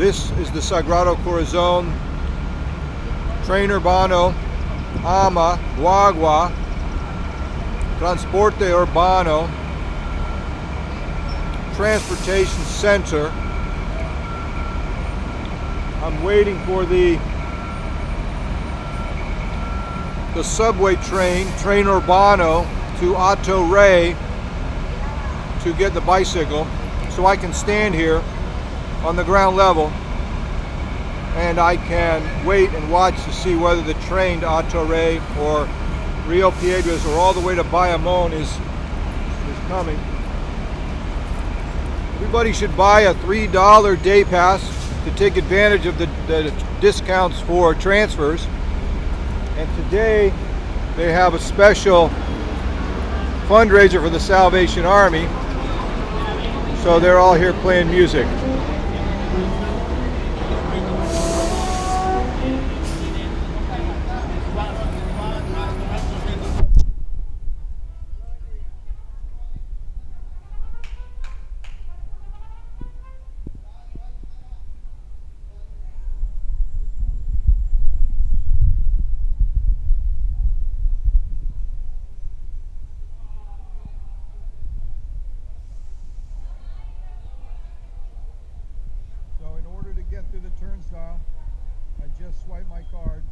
This is the Sagrado Corazon, Tren Urbano, Ama, Guagua, Transporte Urbano, Transportation Center. I'm waiting for the subway train, Tren Urbano, to Alto Rey to get the bicycle, so I can stand here on the ground level and I can wait and watch to see whether the train to Alto Rey or Rio Piedras or all the way to Bayamon is coming. Everybody should buy a $3 day pass to take advantage of the discounts for transfers. And today they have a special fundraiser for the Salvation Army, so they're all here playing music. So in order to get through the turnstile, I just swipe my card.